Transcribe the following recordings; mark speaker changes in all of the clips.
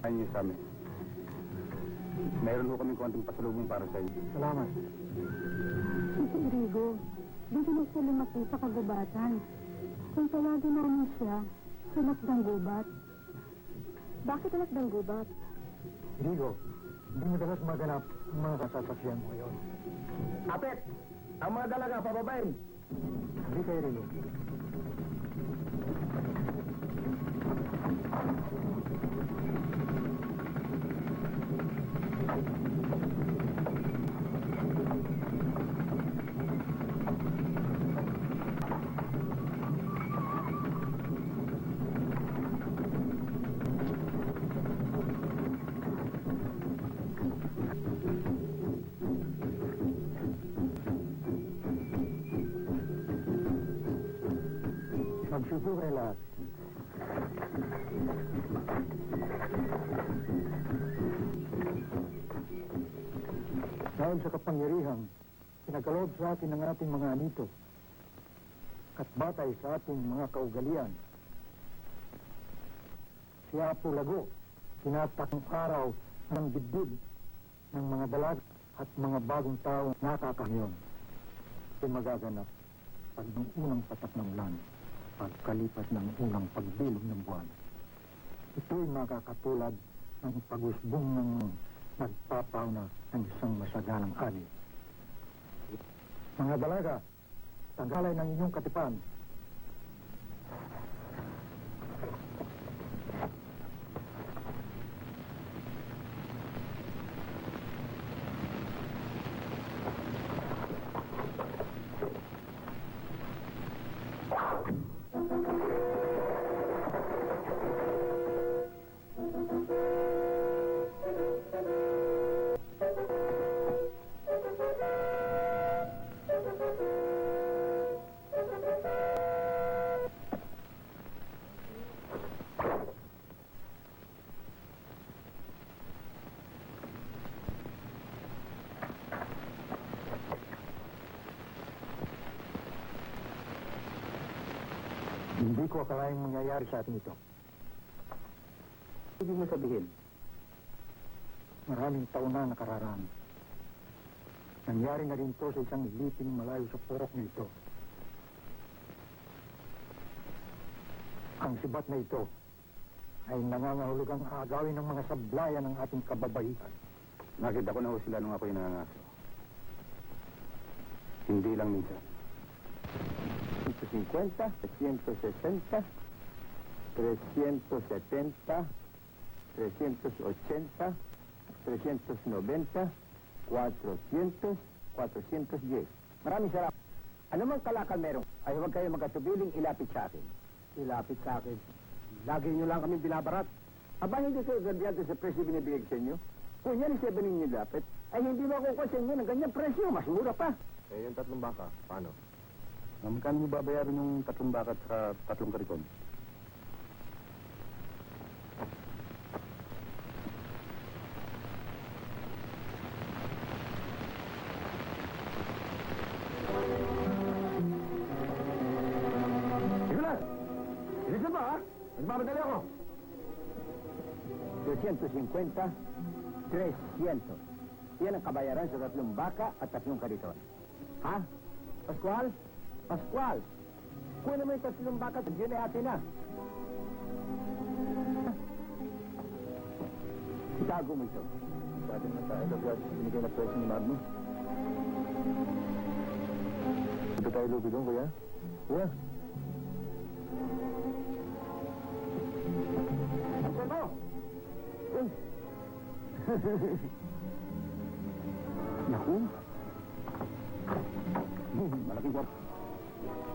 Speaker 1: Ayun niyo sa amin. Mayroon ho kaming konting pasalubong para sa inyo.
Speaker 2: Salamat.
Speaker 3: Tito Irigo, dito na siya lumaki sa kagubatan. Kung tawagin namin siya, sinakdang gubat. Bakit sinakdang gubat?
Speaker 2: Irigo, hindi mo dapat maganap ang mga kasasakyan mo ngayon.
Speaker 1: Apet! Ang mga dalaga, pababain!
Speaker 2: Hindi kayo, Irigo. Magsupo kayo lahat. Dahil sa kapangyarihang pinagkaloob sa atin ng ating mga anito at batay sa ating mga kaugalian, si Apo Lago tinatakang araw ng dibdib ng mga dalag at mga bagong taong nakakahiyon. Ito magaganap pag ng unang patak ng ulan, pagkalipas ng unang pagbilog ng buwan. Ito'y makakatulad ng pag-usbong ng nagpapauna ng isang masaganang ani. Mga dalaga, tanggalay ng inyong katipan. Hindi ko akalaing mangyayari sa atin ito.
Speaker 1: Ibig mo sabihin?
Speaker 2: Maraming taon na nakararaan. Nangyari na rin ito sa isang iliping malayo sa purok na ito. Ang sibat na ito ay nangangahulugang agawin ng mga sablayan ng ating kababaihan.
Speaker 1: Nakita ko na ho sila nung ako'y nangangaso. Hindi lang minsan.
Speaker 4: 150, 160, 370, 380, 390, 400, 410. Maraming salamat. Ano mang kalakal meron, ay huwag kayo magkatubiling ilapit sa akin. Ilapit sa akin? Lagi nyo lang kami binabarat. Aba, hindi kayo ganyan sa presyo binibigay sa inyo? Kung yan ang 7 ninyo lapit, ay hindi mo ako sa inyo ng ganyang presyo. Mas mura pa.
Speaker 1: Eh, yung 3 baka, paano? Magkano mo babayaran yung 3 baka at 3 kariton?
Speaker 4: Nicolas! Bilisan mo, ha? Nagmamadali ako. 250, 300. Yan ang kabayaran sa 3 baka at 3 kariton. Ha? Pascual? Pascual! Kunin mo yung 3 baka at yun ay atin na. Itago mo ito.
Speaker 1: Pwede na tayo sa binigay na presyo ni Magno. Ito tayo lubi doon, kuya? Kuya?
Speaker 4: Ito mo! Uy!
Speaker 1: Naku! Malaking kwart.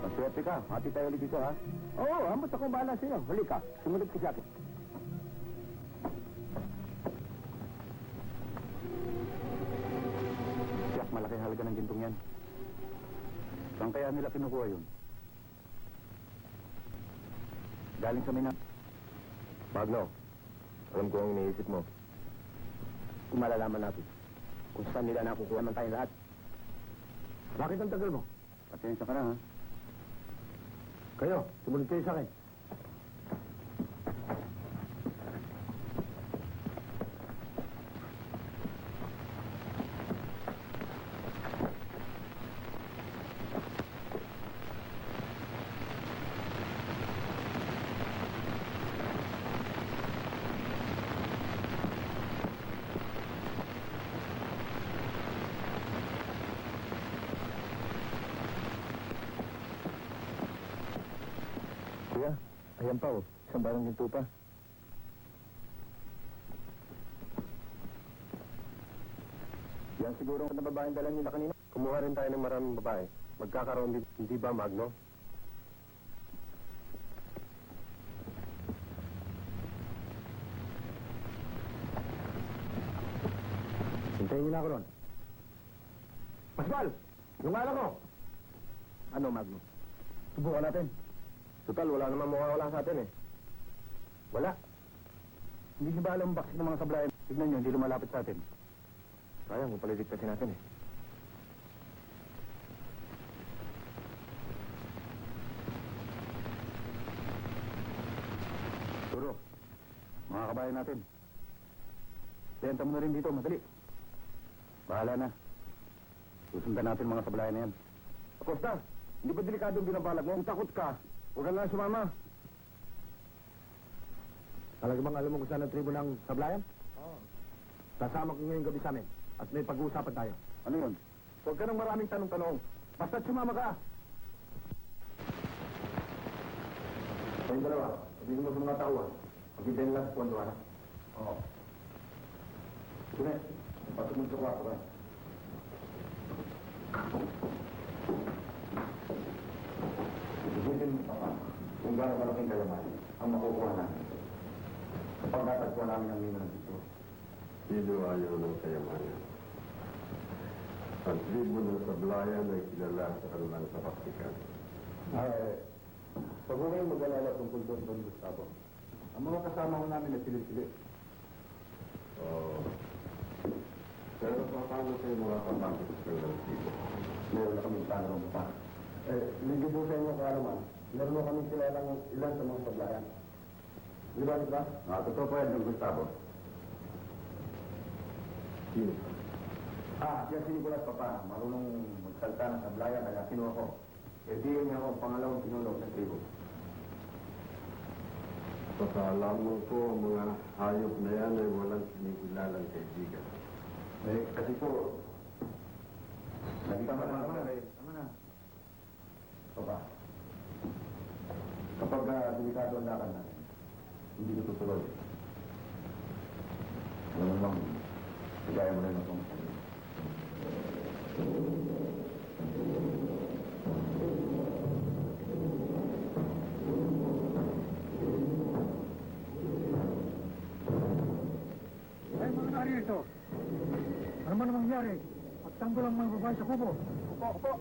Speaker 1: Maswerte ka. Hati tayo ulit dito, ha?
Speaker 4: Oo, ambot akong bahala sa'yo. Huli ka. Sumunod ka sa akin.
Speaker 1: Siyak, malaki halaga ng gintong yan. Saan kaya nila kinukuha yun? Galing sa Minas.
Speaker 4: Magno, alam ko ang iniisip mo. Kung malalaman natin kung saan nila nakukuha man tayong lahat. Bakit ang tagal mo?
Speaker 1: Pasensya ka na, ha?
Speaker 4: Kayo, sumunod kayo sa akin. Ayan pa, oh. Isang barang ginto pa. Yan siguro ang babaeng dala nila kanina.
Speaker 1: Kumuha rin tayo ng maraming babae. Magkakaroon din, hindi ba, Magno?
Speaker 4: Hintayin niyo na ako ron. Pascual! Yung alak mo! Ano, Magno? Subukan natin.
Speaker 1: Total, wala naman mawawala sa atin eh.
Speaker 4: Wala. Hindi niyo ba alam ang bakit ng mga sablayan? Tignan niyo, hindi lumalapit sa atin.
Speaker 1: Sayang, kung paliligtasin natin eh.
Speaker 4: Turo, mga kabayan natin. Benta mo na rin dito, madali. Bahala na. Susundan natin mga sablayan na yan.
Speaker 1: Acosta, hindi ba delikado ang binabalag mo? Kung takot ka, huwag ka na sumama.
Speaker 4: Talaga bang alam mo kung saan ang tribo ng sablayan? Oo. Sasama ko ngayong gabi sa amin at may pag-uusapan tayo.
Speaker 1: Ano yun?
Speaker 4: Huwag ka ng maraming tanong-tanong. Basta't sumama ka.
Speaker 1: Kayong dalawa, sabihin mo sa mga tauhan. Pag-ibig lang sa kwento, ha? Oo. Sige, pasok mo sa kwarto ka. Isipin mo, Papa, kung gano'ng kalaking kalaman ang makukuha namin. Kapag natagpuan namin ang mina ng dito.
Speaker 5: Sino ayaw ng kayamanan? Ang tribo ng sablayan ay kilala sa kanilang kapaktikan.
Speaker 1: Pag huwag kayong mag-alala tungkol doon, Don Gustavo. Ang mga kasama ko namin na pilit-pilit.
Speaker 5: Oo. Pero paano kayo mga kapakit ng tribo?
Speaker 1: Meron na kami plano ng bata. Ligid po sa inyo kaalaman. Meron na kami kilalang ilan sa mga sablayan. Di ba? Totoo po yan, Don Gustavo.
Speaker 5: Sino?
Speaker 1: Siya si Nicolas, Papa. Marunong magsalta ng sablayan, kaya kinuha ko. Di niya ako ang pangalawang pinulong sa tribo.
Speaker 5: Pagkaalaman ko, ang mga hayop na yan ay walang sinikilalang kaibigan.
Speaker 1: Kasi po, nagtama na. Tama na. Papa, kapag delikado ang lakad natin, hindi ko tutuloy. Alam mo bang, kagaya mo rin akong sabi.
Speaker 2: Ay, mga narito. Ano man ang mangyari? Pagtanggol ang mga babae sa kubo.
Speaker 4: Opo.